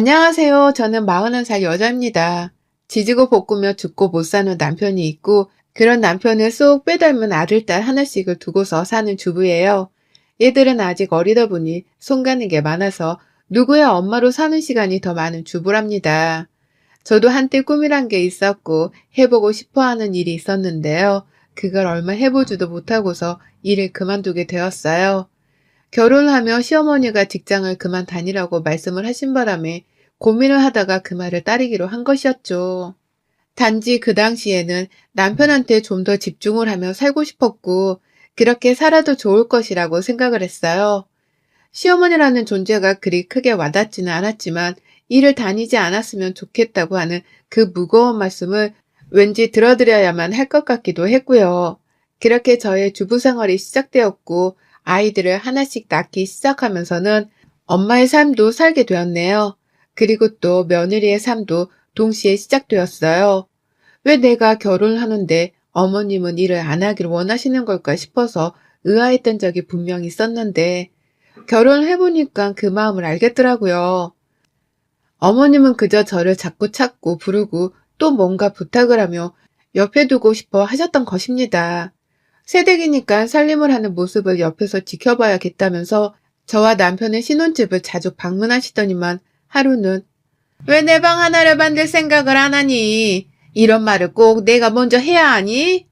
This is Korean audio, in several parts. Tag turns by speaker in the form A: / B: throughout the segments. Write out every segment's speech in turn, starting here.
A: 안녕하세요. 저는 41살 여자입니다. 지지고 볶으며 죽고 못 사는 남편이 있고 그런 남편을 쏙 빼닮은 아들, 딸 하나씩을 두고서 사는 주부예요. 얘들은 아직 어리다 보니 손 가는 게 많아서 누구야 엄마로 사는 시간이 더 많은 주부랍니다. 저도 한때 꿈이란 게 있었고 해보고 싶어 하는 일이 있었는데요. 그걸 얼마 해보지도 못하고서 일을 그만두게 되었어요. 결혼을 하며 시어머니가 직장을 그만 다니라고 말씀을 하신 바람에 고민을 하다가 그 말을 따르기로 한 것이었죠. 단지 그 당시에는 남편한테 좀 더 집중을 하며 살고 싶었고, 그렇게 살아도 좋을 것이라고 생각을 했어요. 시어머니라는 존재가 그리 크게 와닿지는 않았지만, 일을 다니지 않았으면 좋겠다고 하는 그 무거운 말씀을 왠지 들어드려야만 할 것 같기도 했고요. 그렇게 저의 주부 생활이 시작되었고, 아이들을 하나씩 낳기 시작하면서는 엄마의 삶도 살게 되었네요. 그리고 또 며느리의 삶도 동시에 시작되었어요. 왜 내가 결혼을 하는데 어머님은 일을 안 하길 원하시는 걸까 싶어서 의아했던 적이 분명히 있었는데, 결혼을 해보니까 그 마음을 알겠더라고요. 어머님은 그저 저를 자꾸 찾고 부르고 또 뭔가 부탁을 하며 옆에 두고 싶어 하셨던 것입니다. 새댁이니까 살림을 하는 모습을 옆에서 지켜봐야겠다면서 저와 남편의 신혼집을 자주 방문하시더니만 하루는 왜 내 방 하나를 만들 생각을 안 하니? 이런 말을 꼭 내가 먼저 해야 하니?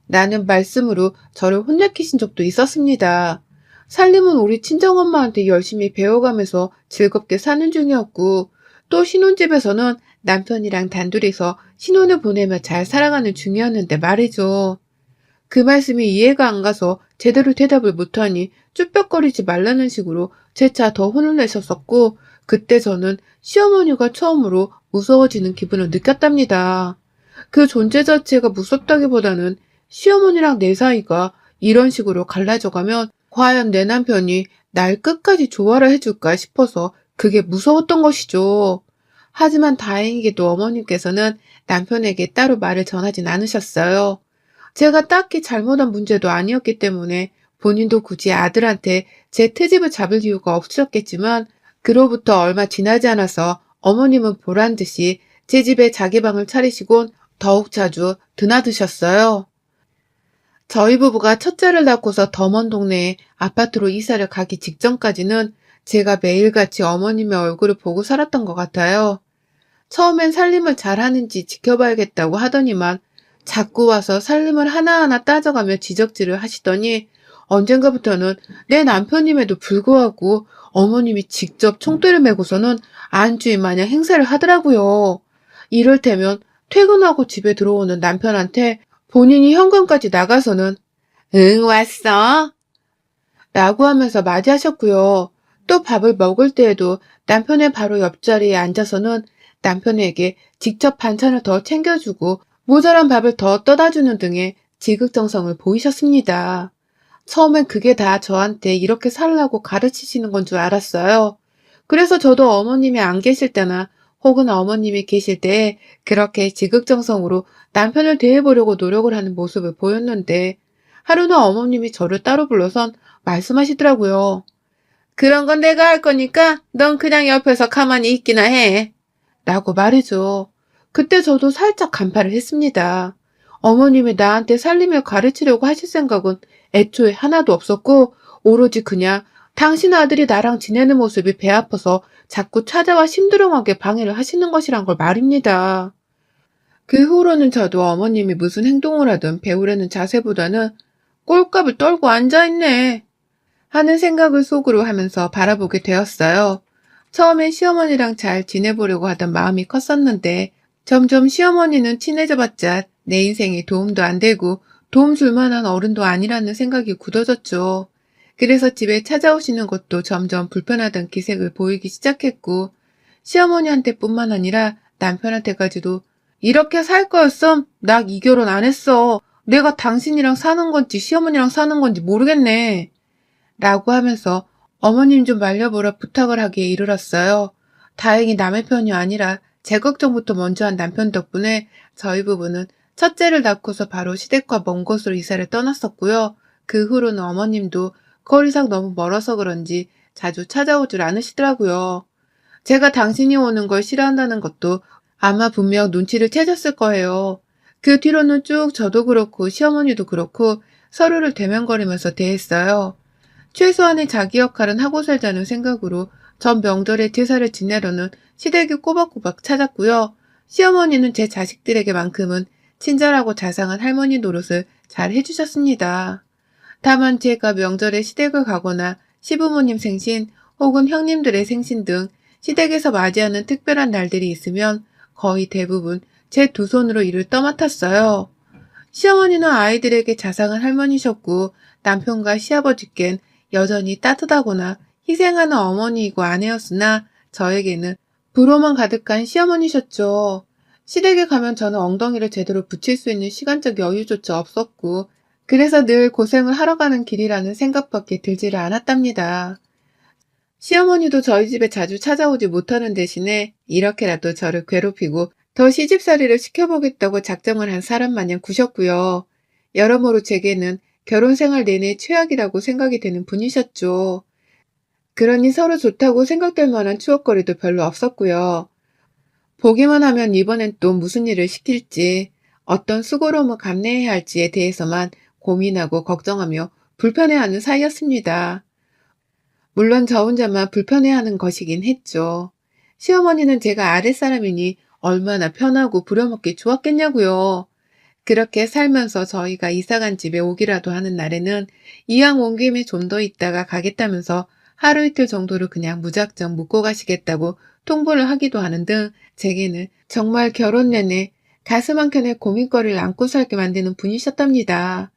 A: 라는 말씀으로 저를 혼내키신 적도 있었습니다. 살림은 우리 친정엄마한테 열심히 배워가면서 즐겁게 사는 중이었고, 또 신혼집에서는 남편이랑 단둘이서 신혼을 보내며 잘 살아가는 중이었는데 말이죠. 그 말씀이 이해가 안 가서 제대로 대답을 못하니 쭈뼛거리지 말라는 식으로 재차 더 혼을 내셨었고, 그때 저는 시어머니가 처음으로 무서워지는 기분을 느꼈답니다. 그 존재 자체가 무섭다기보다는 시어머니랑 내 사이가 이런 식으로 갈라져가면 과연 내 남편이 날 끝까지 좋아라 해줄까 싶어서 그게 무서웠던 것이죠. 하지만 다행히도 어머님께서는 남편에게 따로 말을 전하진 않으셨어요. 제가 딱히 잘못한 문제도 아니었기 때문에 본인도 굳이 아들한테 제 트집을 잡을 이유가 없으셨겠지만, 그로부터 얼마 지나지 않아서 어머님은 보란 듯이 제 집에 자기 방을 차리시곤 더욱 자주 드나드셨어요. 저희 부부가 첫째를 낳고서 더 먼 동네에 아파트로 이사를 가기 직전까지는 제가 매일같이 어머님의 얼굴을 보고 살았던 것 같아요. 처음엔 살림을 잘하는지 지켜봐야겠다고 하더니만 자꾸 와서 살림을 하나하나 따져가며 지적질을 하시더니 언젠가부터는 내 남편임에도 불구하고 어머님이 직접 총대를 메고서는 안주인 마냥 행세를 하더라고요. 이를테면 퇴근하고 집에 들어오는 남편한테 본인이 현관까지 나가서는 응, 왔어? 라고 하면서 맞이하셨고요. 또 밥을 먹을 때에도 남편의 바로 옆자리에 앉아서는 남편에게 직접 반찬을 더 챙겨주고 모자란 밥을 더 떠다주는 등의 지극정성을 보이셨습니다. 처음엔 그게 다 저한테 이렇게 살라고 가르치시는 건 줄 알았어요. 그래서 저도 어머님이 안 계실 때나 혹은 어머님이 계실 때에 그렇게 지극정성으로 남편을 대해보려고 노력을 하는 모습을 보였는데, 하루는 어머님이 저를 따로 불러선 말씀하시더라고요. 그런 건 내가 할 거니까 넌 그냥 옆에서 가만히 있기나 해. 라고 말이죠. 그때 저도 살짝 간파를 했습니다. 어머님이 나한테 살림을 가르치려고 하실 생각은 애초에 하나도 없었고, 오로지 그냥 당신 아들이 나랑 지내는 모습이 배 아파서 자꾸 찾아와 심드렁하게 방해를 하시는 것이란 걸 말입니다. 그 후로는 저도 어머님이 무슨 행동을 하든 배우려는 자세보다는 꼴값을 떨고 앉아있네 하는 생각을 속으로 하면서 바라보게 되었어요. 처음엔 시어머니랑 잘 지내보려고 하던 마음이 컸었는데 점점 시어머니는 친해져봤자 내 인생에 도움도 안 되고 도움 줄 만한 어른도 아니라는 생각이 굳어졌죠. 그래서 집에 찾아오시는 것도 점점 불편하던 기색을 보이기 시작했고, 시어머니한테뿐만 아니라 남편한테까지도 이렇게 살 거였음 나 이 결혼 안 했어. 내가 당신이랑 사는 건지 시어머니랑 사는 건지 모르겠네. 라고 하면서 어머님 좀 말려보라 부탁을 하기에 이르렀어요. 다행히 남의 편이 아니라 제 걱정부터 먼저 한 남편 덕분에 저희 부부는 첫째를 낳고서 바로 시댁과 먼 곳으로 이사를 떠났었고요. 그 후로는 어머님도 거리상 너무 멀어서 그런지 자주 찾아오질 않으시더라고요. 제가 당신이 오는 걸 싫어한다는 것도 아마 분명 눈치를 채셨을 거예요. 그 뒤로는 쭉 저도 그렇고 시어머니도 그렇고 서로를 대면거리면서 대했어요. 최소한의 자기 역할은 하고 살자는 생각으로 전 명절에 제사를 지내려는 시댁이 꼬박꼬박 찾았고요. 시어머니는 제 자식들에게만큼은 친절하고 자상한 할머니 노릇을 잘 해주셨습니다. 다만 제가 명절에 시댁을 가거나 시부모님 생신 혹은 형님들의 생신 등 시댁에서 맞이하는 특별한 날들이 있으면 거의 대부분 제 두 손으로 일을 떠맡았어요. 시어머니는 아이들에게 자상한 할머니셨고 남편과 시아버지께는 여전히 따뜻하거나 희생하는 어머니이고 아내였으나 저에게는 불호만 가득한 시어머니셨죠. 시댁에 가면 저는 엉덩이를 제대로 붙일 수 있는 시간적 여유조차 없었고 그래서 늘 고생을 하러 가는 길이라는 생각밖에 들지를 않았답니다. 시어머니도 저희 집에 자주 찾아오지 못하는 대신에 이렇게라도 저를 괴롭히고 더 시집살이를 시켜보겠다고 작정을 한 사람 마냥 구셨고요. 여러모로 제게는 결혼 생활 내내 최악이라고 생각이 되는 분이셨죠. 그러니 서로 좋다고 생각될 만한 추억거리도 별로 없었고요. 보기만 하면 이번엔 또 무슨 일을 시킬지, 어떤 수고로움을 감내해야 할지에 대해서만 고민하고 걱정하며 불편해하는 사이였습니다. 물론 저 혼자만 불편해하는 것이긴 했죠. 시어머니는 제가 아랫사람이니 얼마나 편하고 부려먹기 좋았겠냐고요. 그렇게 살면서 저희가 이사간 집에 오기라도 하는 날에는 이왕 온 김에 좀 더 있다가 가겠다면서 하루 이틀 정도를 그냥 무작정 묵고 가시겠다고 통보를 하기도 하는 등 제게는 정말 결혼 내내 가슴 한켠에 고민거리를 안고 살게 만드는 분이셨답니다.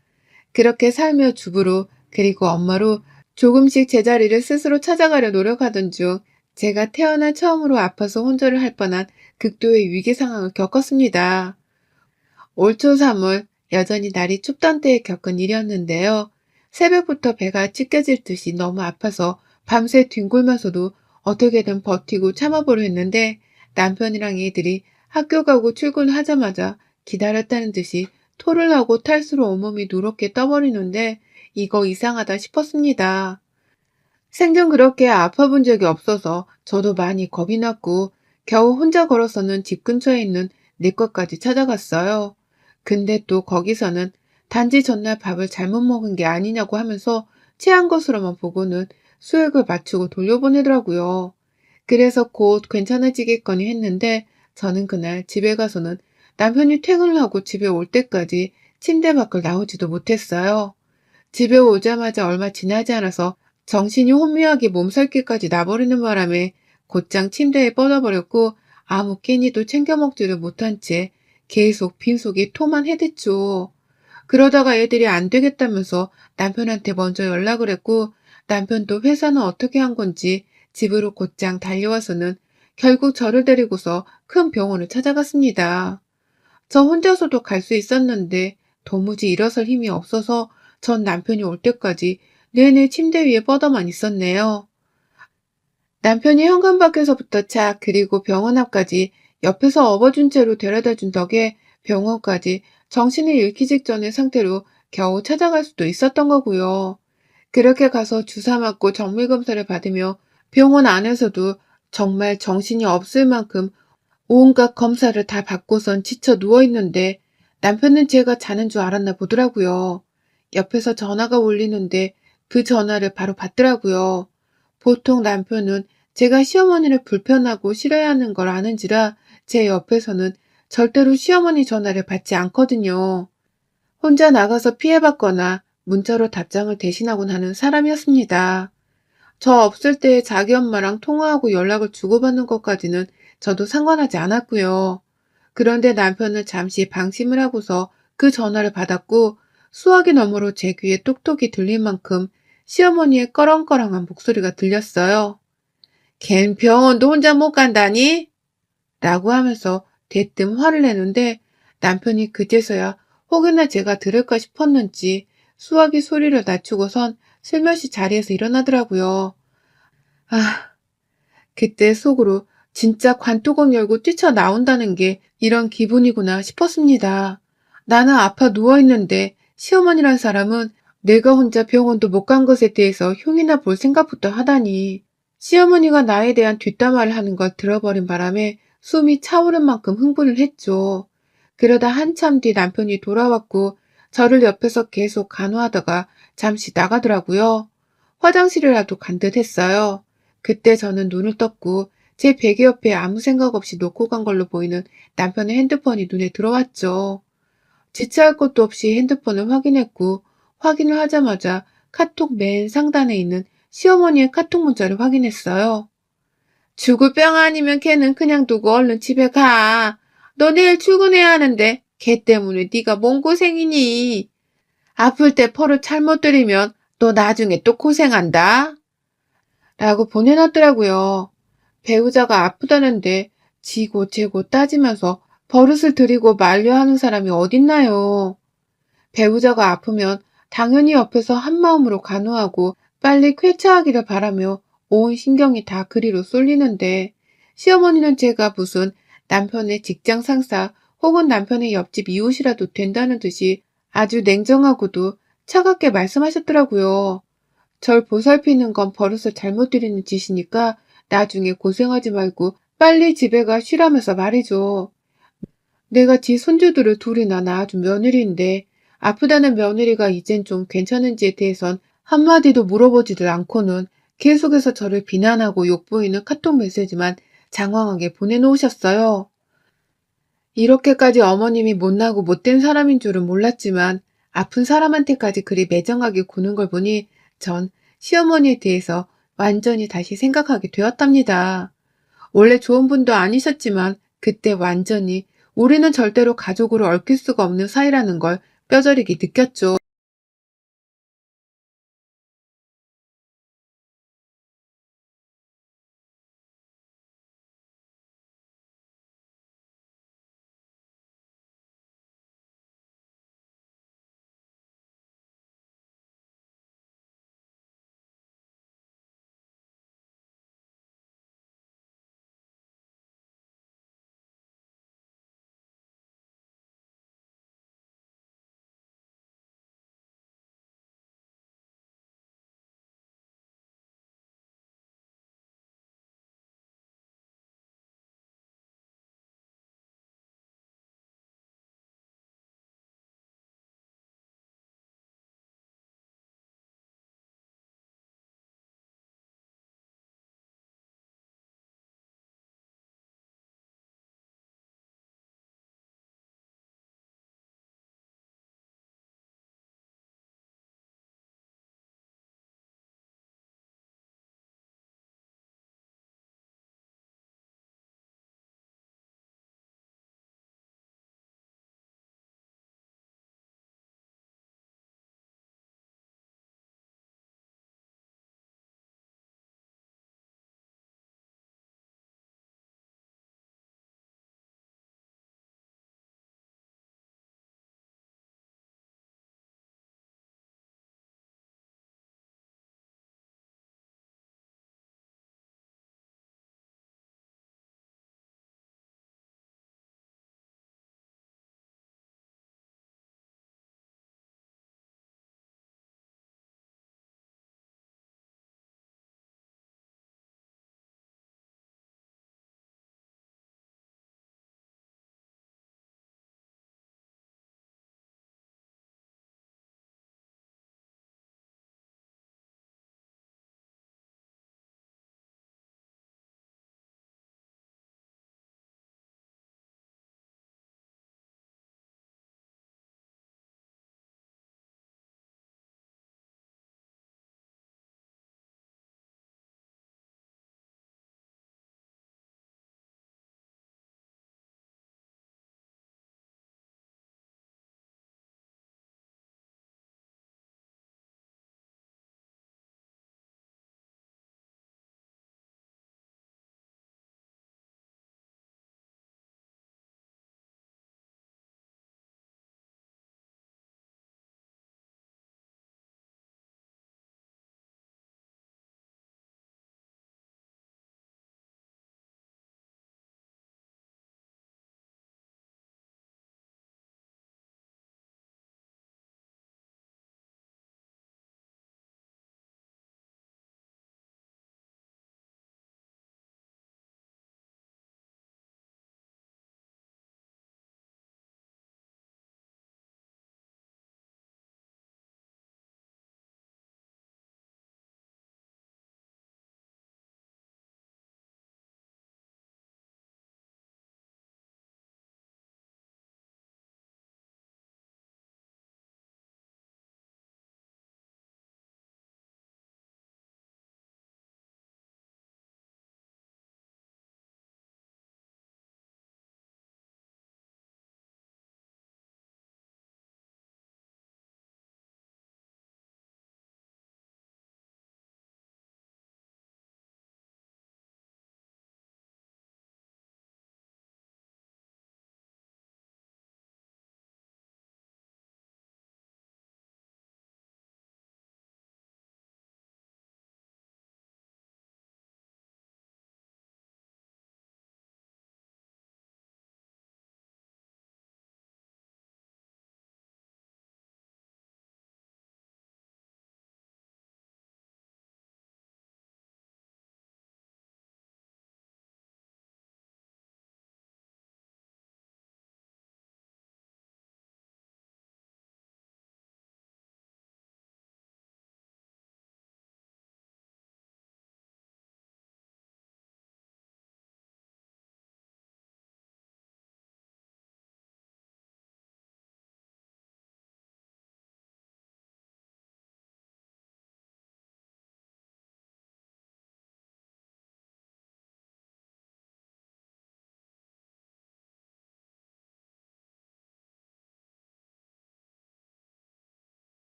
A: 그렇게 살며 주부로 그리고 엄마로 조금씩 제자리를 스스로 찾아가려 노력하던 중 제가 태어나 처음으로 아파서 혼절을 할 뻔한 극도의 위기 상황을 겪었습니다. 올 초 3월 여전히 날이 춥던 때에 겪은 일이었는데요. 새벽부터 배가 찢겨질 듯이 너무 아파서 밤새 뒹굴면서도 어떻게든 버티고 참아보려 했는데 남편이랑 애들이 학교 가고 출근하자마자 기다렸다는 듯이 토를 하고 탈수로 온몸이 누렇게 떠버리는데 이거 이상하다 싶었습니다. 생전 그렇게 아파본 적이 없어서 저도 많이 겁이 났고 겨우 혼자 걸어서는 집 근처에 있는 내과까지 찾아갔어요. 근데 또 거기서는 단지 전날 밥을 잘못 먹은 게 아니냐고 하면서 체한 것으로만 보고는 수액을 맞추고 돌려보내더라고요. 그래서 곧 괜찮아지겠거니 했는데 저는 그날 집에 가서는 남편이 퇴근을 하고 집에 올 때까지 침대 밖을 나오지도 못했어요. 집에 오자마자 얼마 지나지 않아서 정신이 혼미하게 몸살기까지 나버리는 바람에 곧장 침대에 뻗어버렸고 아무 끼니도 챙겨 먹지를 못한 채 계속 빈속에 토만 해댔죠. 그러다가 애들이 안 되겠다면서 남편한테 먼저 연락을 했고 남편도 회사는 어떻게 한 건지 집으로 곧장 달려와서는 결국 저를 데리고서 큰 병원을 찾아갔습니다. 저 혼자서도 갈 수 있었는데 도무지 일어설 힘이 없어서 전 남편이 올 때까지 내내 침대 위에 뻗어만 있었네요. 남편이 현관 밖에서부터 차 그리고 병원 앞까지 옆에서 업어준 채로 데려다 준 덕에 병원까지 정신을 잃기 직전의 상태로 겨우 찾아갈 수도 있었던 거고요. 그렇게 가서 주사 맞고 정밀 검사를 받으며 병원 안에서도 정말 정신이 없을 만큼 온갖 검사를 다 받고선 지쳐 누워있는데 남편은 제가 자는 줄 알았나 보더라고요. 옆에서 전화가 울리는데 그 전화를 바로 받더라고요. 보통 남편은 제가 시어머니를 불편하고 싫어하는 걸 아는지라 제 옆에서는 절대로 시어머니 전화를 받지 않거든요. 혼자 나가서 피해받거나 문자로 답장을 대신하곤 하는 사람이었습니다. 저 없을 때 자기 엄마랑 통화하고 연락을 주고받는 것까지는 저도 상관하지 않았고요. 그런데 남편은 잠시 방심을 하고서 그 전화를 받았고 수화기 너머로 제 귀에 톡톡이 들릴 만큼 시어머니의 꺼렁꺼렁한 목소리가 들렸어요. 걘 병원도 혼자 못 간다니? 라고 하면서 대뜸 화를 내는데 남편이 그제서야 혹여나 제가 들을까 싶었는지 수화기 소리를 낮추고선 슬며시 자리에서 일어나더라고요. 아, 그때 속으로 진짜 관뚜껑 열고 뛰쳐나온다는 게 이런 기분이구나 싶었습니다. 나는 아파 누워있는데 시어머니란 사람은 내가 혼자 병원도 못 간 것에 대해서 흉이나 볼 생각부터 하다니. 시어머니가 나에 대한 뒷담화를 하는 걸 들어버린 바람에 숨이 차오른 만큼 흥분을 했죠. 그러다 한참 뒤 남편이 돌아왔고 저를 옆에서 계속 간호하다가 잠시 나가더라고요. 화장실이라도 간 듯 했어요. 그때 저는 눈을 떴고 제 베개 옆에 아무 생각 없이 놓고 간 걸로 보이는 남편의 핸드폰이 눈에 들어왔죠. 지체할 것도 없이 핸드폰을 확인했고 확인을 하자마자 카톡 맨 상단에 있는 시어머니의 카톡 문자를 확인했어요. 죽을 병 아니면 걔는 그냥 두고 얼른 집에 가. 너 내일 출근해야 하는데 걔 때문에 네가 뭔 고생이니? 아플 때 퍼를 잘못 들이면 너 나중에 또 고생한다. 라고 보내놨더라고요. 배우자가 아프다는데 지고 재고 따지면서 버릇을 들이고 말려하는 사람이 어딨나요? 배우자가 아프면 당연히 옆에서 한마음으로 간호하고 빨리 쾌차하기를 바라며 온 신경이 다 그리로 쏠리는데 시어머니는 제가 무슨 남편의 직장 상사 혹은 남편의 옆집 이웃이라도 된다는 듯이 아주 냉정하고도 차갑게 말씀하셨더라고요. 절 보살피는 건 버릇을 잘못 들이는 짓이니까 나중에 고생하지 말고 빨리 집에 가 쉬라면서 말이죠. 내가 지 손주들을 둘이나 낳아준 며느리인데 아프다는 며느리가 이젠 좀 괜찮은지에 대해선 한마디도 물어보지들 않고는 계속해서 저를 비난하고 욕보이는 카톡 메시지만 장황하게 보내놓으셨어요. 이렇게까지 어머님이 못나고 못된 사람인 줄은 몰랐지만 아픈 사람한테까지 그리 매정하게 구는 걸 보니 전 시어머니에 대해서 완전히 다시 생각하게 되었답니다. 원래 좋은 분도 아니셨지만 그때 완전히 우리는 절대로 가족으로 얽힐 수가 없는 사이라는 걸 뼈저리게 느꼈죠.